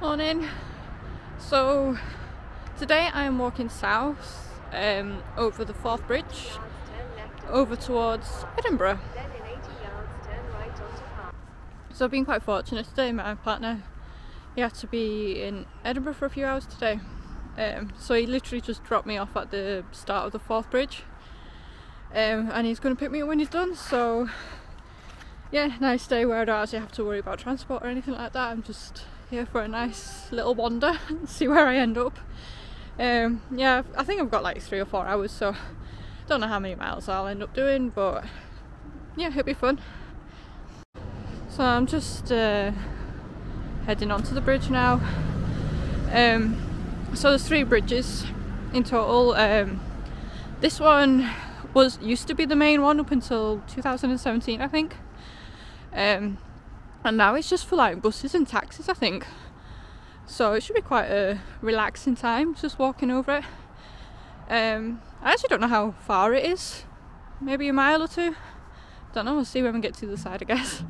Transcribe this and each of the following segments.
Morning. So today I am walking south over the Forth Bridge over towards Edinburgh. So I've been quite fortunate today. My partner, he had to be in Edinburgh for a few hours today, so he literally just dropped me off at the start of the Forth Bridge, and he's going to pick me up when he's done. So yeah, nice day where I don't actually have to worry about transport or anything like that. I'm just here for a nice little wander and see where I end up. Yeah, I think I've got like 3 or 4 hours, so don't know how many miles I'll end up doing, but yeah, it'll be fun. So I'm just heading onto the bridge now. So there's 3 bridges in total. This one used to be the main one up until 2017, I think. And now it's just for like buses and taxis, I think. So it should be quite a relaxing time just walking over it. I actually don't know how far it is. Maybe a mile or 2. Don't know, we'll see when we get to the side, I guess.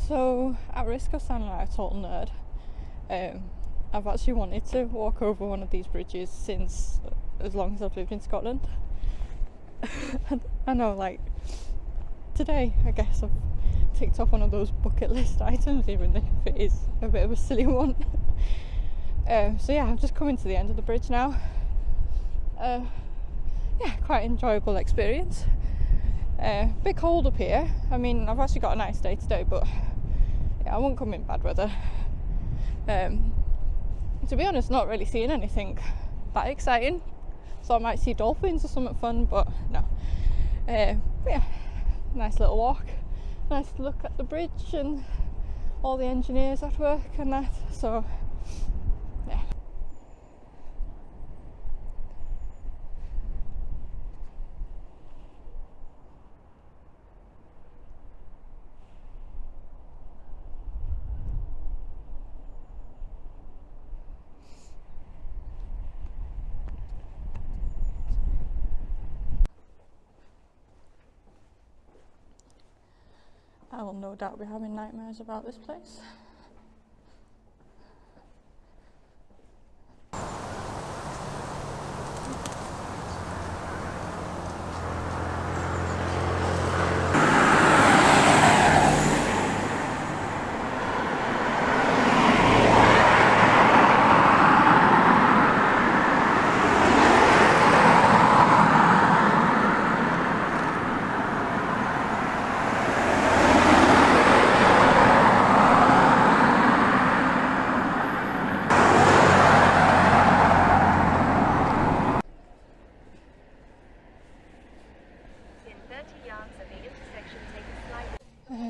So, at risk of sounding like a total nerd, I've actually wanted to walk over one of these bridges since as long as I've lived in Scotland. I know, like, today I guess I've ticked off one of those bucket list items, even if it is a bit of a silly one. So yeah, I'm just coming to the end of the bridge now. Yeah, quite enjoyable experience. Bit cold up here. I mean, I've actually got a nice day today, but yeah, I won't come in bad weather. To be honest, not really seeing anything that exciting, so I might see dolphins or something fun, but no. Yeah, nice little walk, nice to look at the bridge and all the engineers at work and that, so yeah. I will no doubt be having nightmares about this place.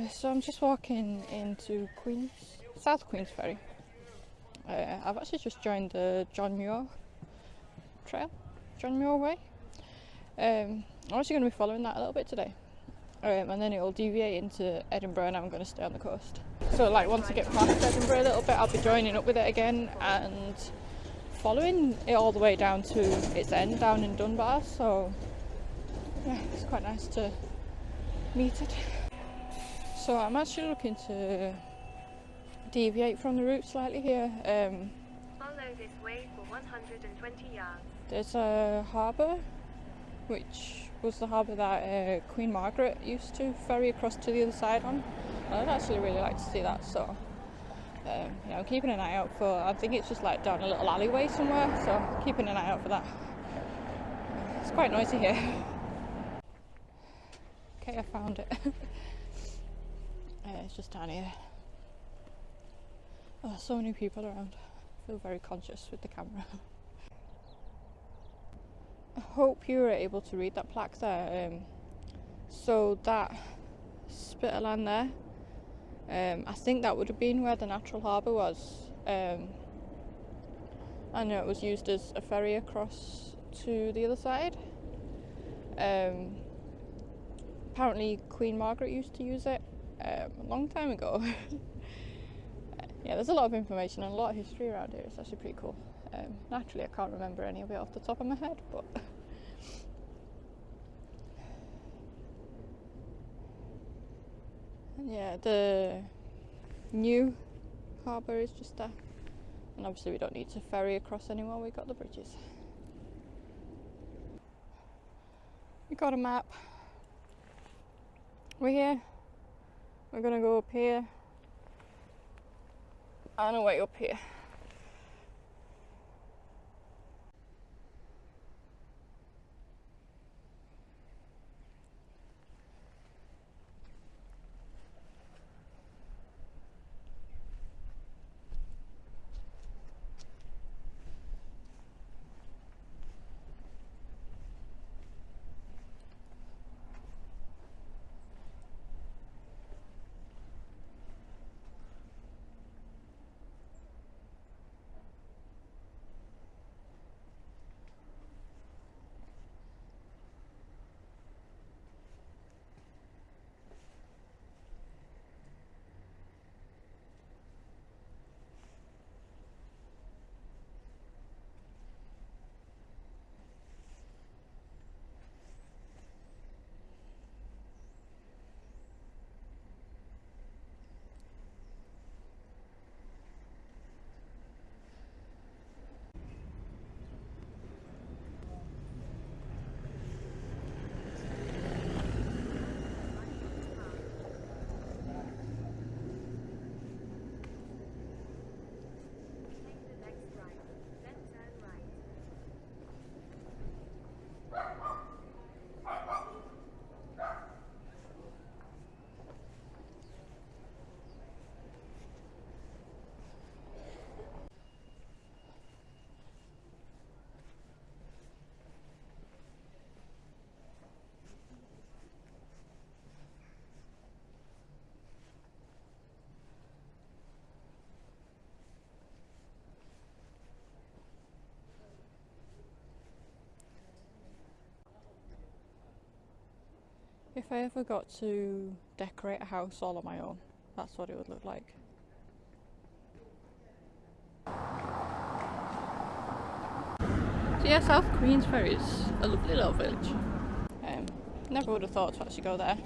So I'm just walking into South Queensferry. I've actually just joined the John Muir trail, John Muir way. I'm actually going to be following that a little bit today, and then it'll deviate into Edinburgh, and I'm going to stay on the coast. So like once I get past Edinburgh a little bit, I'll be joining up with it again and following it all the way down to its end down in Dunbar. So yeah, it's quite nice to meet it. So I'm actually looking to deviate from the route slightly here. Follow this way for 120 yards. There's a harbour which was the harbour that Queen Margaret used to ferry across to the other side on. I'd actually really like to see that, so I'm keeping an eye out for, I think it's just like down a little alleyway somewhere, so keeping an eye out for that. It's quite noisy here. Okay, I found it. It's just down here. Oh, so many people around. I feel very conscious with the camera. I hope you were able to read that plaque there. So that spit of land there, I think that would have been where the natural harbour was. I know it was used as a ferry across to the other side. Apparently Queen Margaret used to use it a long time ago. Yeah, there's a lot of information and a lot of history around here. It's actually pretty cool. Naturally, I can't remember any of it off the top of my head, but and yeah, the new harbour is just there, and obviously we don't need to ferry across anymore. We got the bridges. We got a map. We're here. We're gonna go up here and away up here. If I ever got to decorate a house all on my own, that's what it would look like. So yeah, South Queensferry is a lovely little village. Never would have thought to actually go there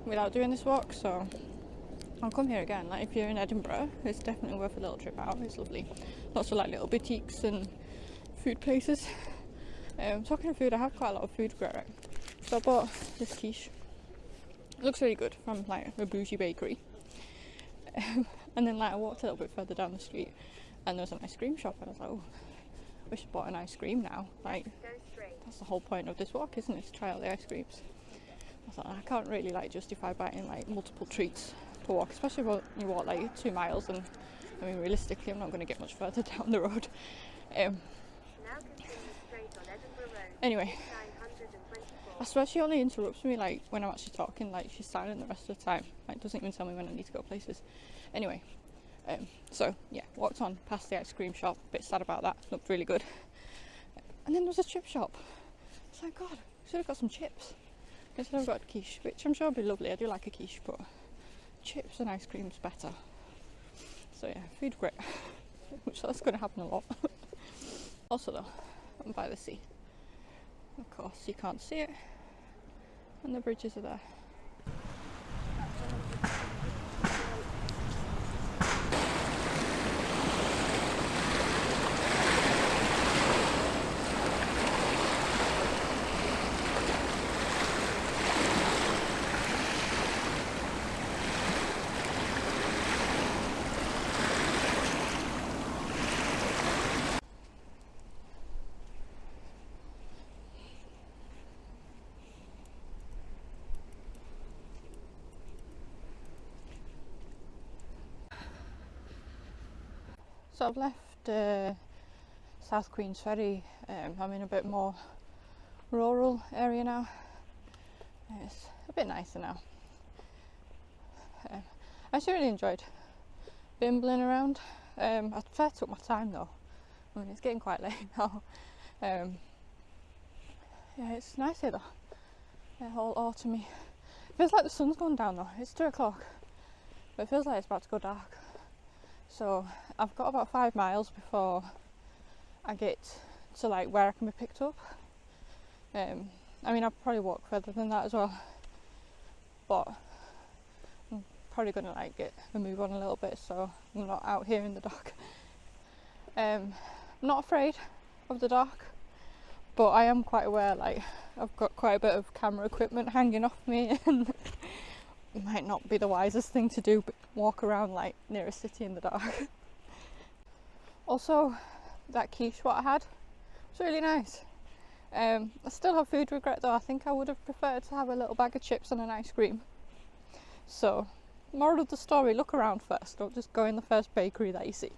without doing this walk, so I'll come here again. Like if you're in Edinburgh, it's definitely worth a little trip out. It's lovely. Lots of like little boutiques and food places. Talking of food, I have quite a lot of food regret. So I bought this quiche. It looks really good from like a bougie bakery. And then like I walked a little bit further down the street and there was an ice cream shop and I was like, oh, I wish I bought an ice cream now. Like that's the whole point of this walk, isn't it? To try out the ice creams. I thought I can't really like justify buying like multiple treats per walk, especially when you walk like 2 miles, and I mean realistically I'm not going to get much further down the road. Anyway, I swear she only interrupts me like when I'm actually talking, like she's silent the rest of the time, like doesn't even tell me when I need to go places. Anyway, so yeah, walked on past the ice cream shop, a bit sad about that, looked really good. And then there was a chip shop. It's like, God, should have got some chips. Instead I've got a quiche, which I'm sure would be lovely. I do like a quiche, but chips and ice cream's better. So yeah, food grit, which that's going to happen a lot. Also though, I'm by the sea. Of course, you can't see it, and the bridges are there. So I've left South Queensferry. I'm in a bit more rural area now. It's a bit nicer now. I actually really enjoyed bimbling around. I prefer took my time though. I mean, it's getting quite late now. Yeah, it's nice here though. Yeah, all autumny. It feels like the sun's gone down though. It's 2 o'clock, but it feels like it's about to go dark. So I've got about 5 miles before I get to like where I can be picked up. I mean, I'll probably walk further than that as well, but I'm probably gonna like get a move on a little bit so I'm not out here in the dark. I'm not afraid of the dark, but I am quite aware like I've got quite a bit of camera equipment hanging off me and it might not be the wisest thing to do, but walk around like near a city in the dark. Also, that quiche what I had was really nice. I still have food regret though. I think I would have preferred to have a little bag of chips and an ice cream. So, moral of the story, look around first, don't just go in the first bakery that you see.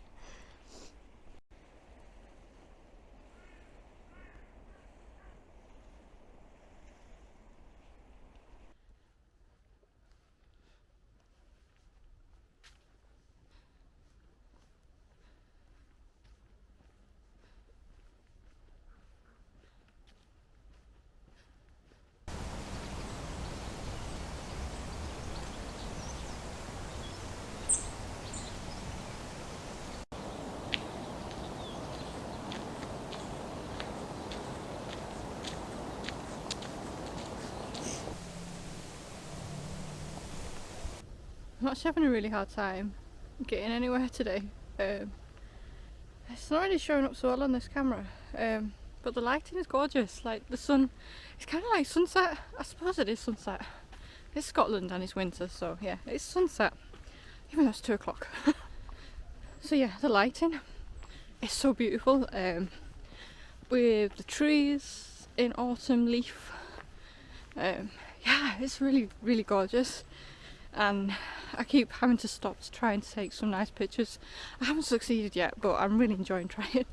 I'm actually having a really hard time getting anywhere today. It's not really showing up so well on this camera, but the lighting is gorgeous. Like the sun, it's kind of like sunset. I suppose it is sunset. It's Scotland and it's winter, so yeah, it's sunset, even though it's 2 o'clock. So yeah, the lighting is so beautiful, with the trees in autumn leaf. Yeah, it's really, really gorgeous. And I keep having to stop to try and take some nice pictures. I haven't succeeded yet, but I'm really enjoying trying.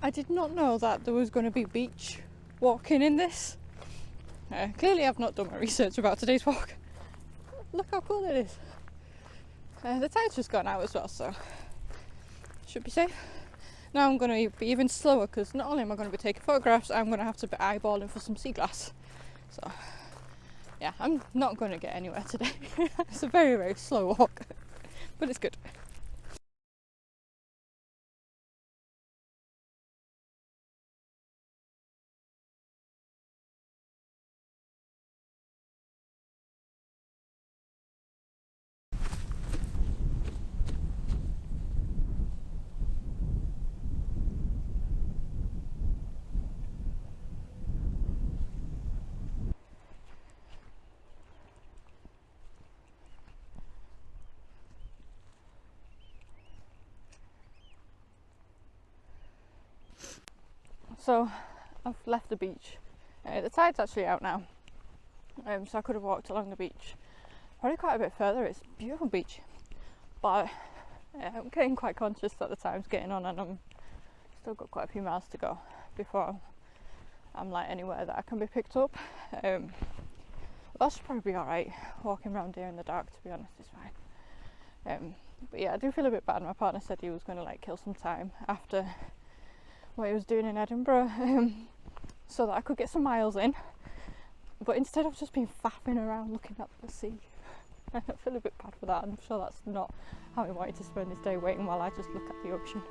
I did not know that there was going to be beach walking in this. Clearly I've not done my research about today's walk. Look how cool it is. The tide's just gone out as well, so should be safe. Now I'm going to be even slower because not only am I going to be taking photographs, I'm going to have to be eyeballing for some sea glass. So yeah, I'm not going to get anywhere today. It's a very, very slow walk, but it's good. So I've left the beach. The tide's actually out now, so I could have walked along the beach probably quite a bit further. It's a beautiful beach, but I'm getting quite conscious that the time's getting on and I'm still got quite a few miles to go before I'm like anywhere that I can be picked up. That should probably be alright. Walking around here in the dark, to be honest, is fine. But yeah, I do feel a bit bad. My partner said he was going to like kill some time after what he was doing in Edinburgh, so that I could get some miles in, but instead of just being faffing around looking at the sea. I feel a bit bad for that. I'm sure that's not how he wanted to spend his day, waiting while I just look at the ocean.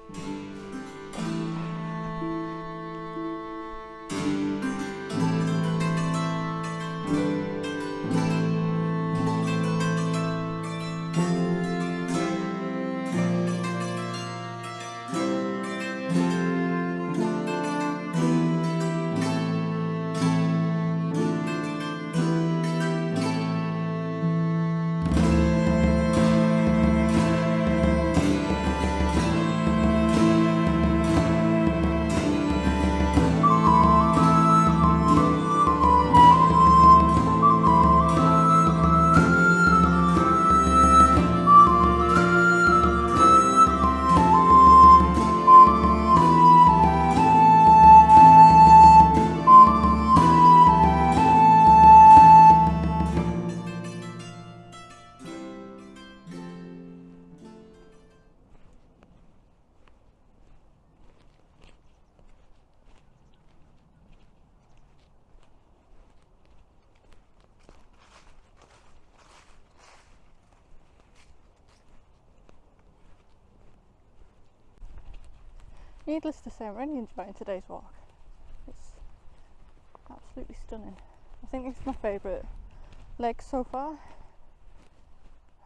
Needless to say, I'm really enjoying today's walk. It's absolutely stunning. I think it's my favourite leg so far.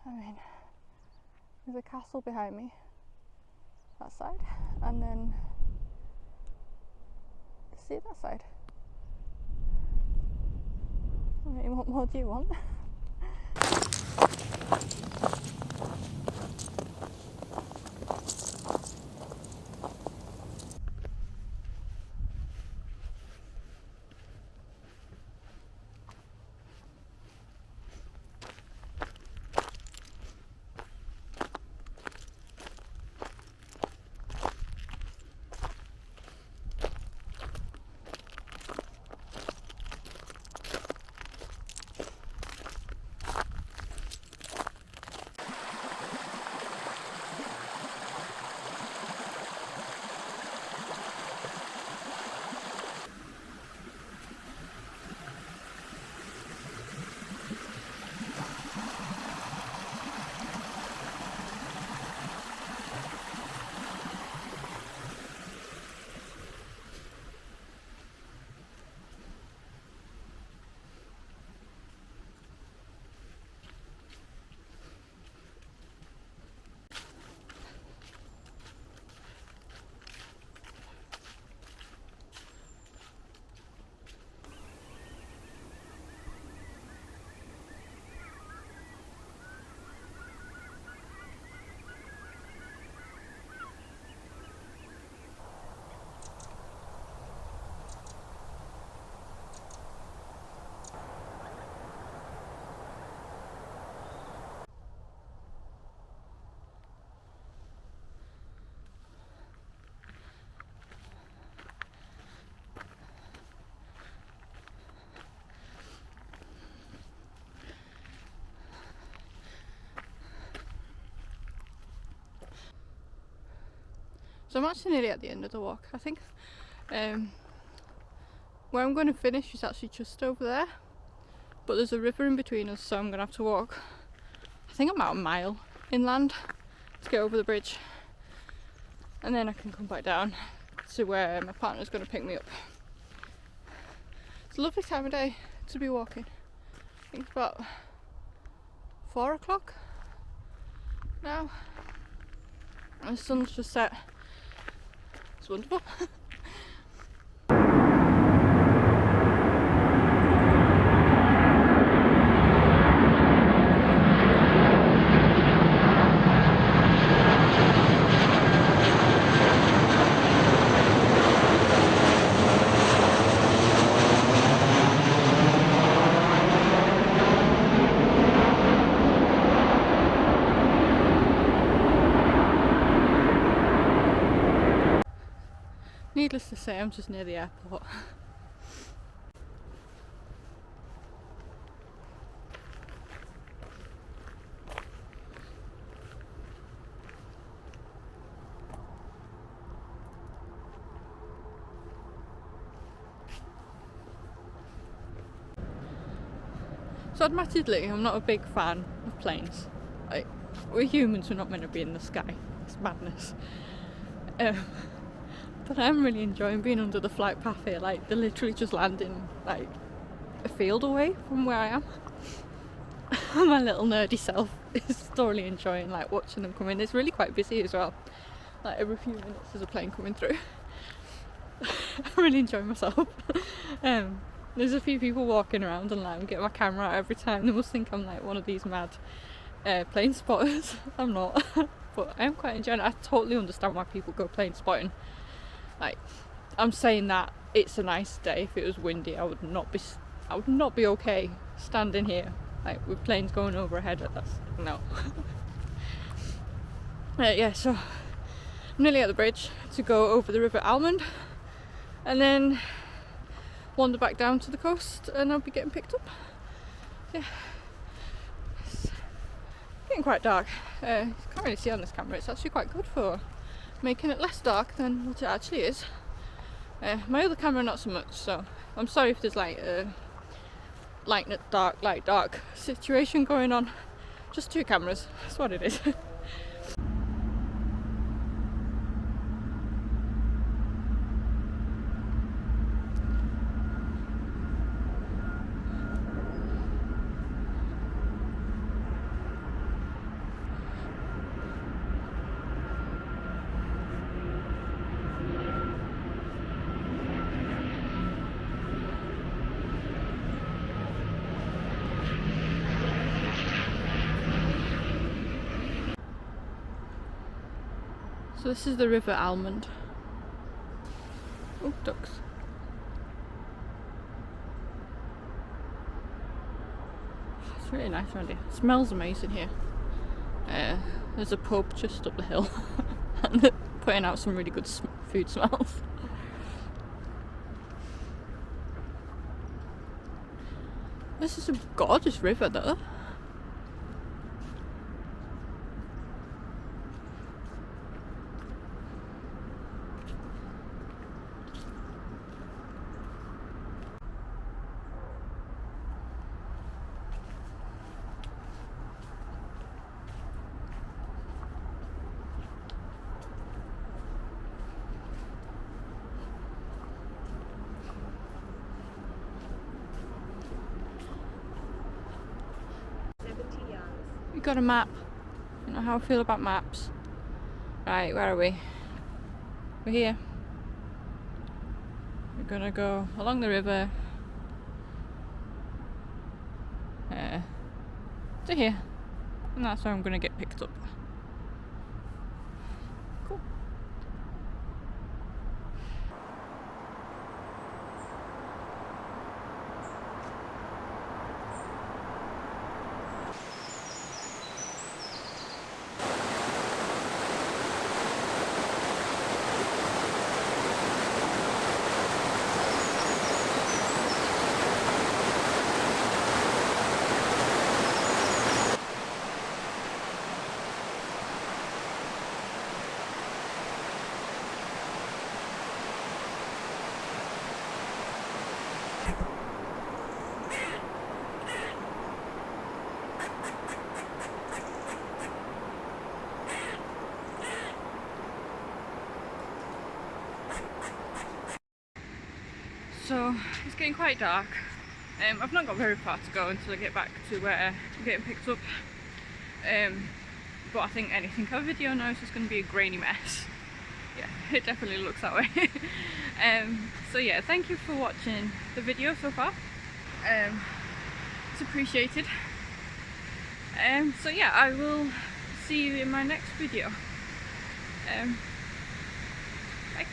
I mean, there's a castle behind me, that side, and then see that side. I mean, what more do you want? So I'm actually nearly at the end of the walk. I think where I'm going to finish is actually just over there, but there's a river in between us, so I'm going to have to walk, I think about a mile inland to get over the bridge, and then I can come back down to where my partner's going to pick me up. It's a lovely time of day to be walking. I think it's about 4 o'clock now, and the sun's just set. It's wonderful. Needless to say, I'm just near the airport. So admittedly, I'm not a big fan of planes. Like, we're humans, we're not meant to be in the sky. It's madness. But I'm really enjoying being under the flight path here. Like, they're literally just landing like a field away from where I am. My little nerdy self is thoroughly enjoying like watching them come in. It's really quite busy as well. Like every few minutes there's a plane coming through. I'm really enjoying myself. There's a few people walking around and like I'm getting my camera out every time. They must think I'm like one of these mad plane spotters. I'm not, but I am quite enjoying it. I totally understand why people go plane spotting. Like, I'm saying that it's a nice day. If it was windy, I would not be okay standing here like with planes going overhead. That's no. Yeah, so I'm nearly at the bridge to go over the river Almond, and then wander back down to the coast, and I'll be getting picked up. Yeah, it's getting quite dark. You can't really see on this camera. It's actually quite good for making it less dark than what it actually is. My other camera not so much, so I'm sorry if there's like a light dark situation going on. Just two cameras, that's what it is. So this is the River Almond. Oh, ducks. It's really nice around here. It smells amazing here. There's a pub just up the hill and they're putting out some really good food smells. This is a gorgeous river though. We got a map. You know how I feel about maps. Right, where are we? We're here. We're gonna go along the river to here, and that's where I'm gonna get picked up. Cool. So it's getting quite dark. I've not got very far to go until I get back to where I'm getting picked up. But I think anything I video now is just going to be a grainy mess. Yeah, it definitely looks that way. So yeah, thank you for watching the video so far. It's appreciated. So yeah, I will see you in my next video. Bye.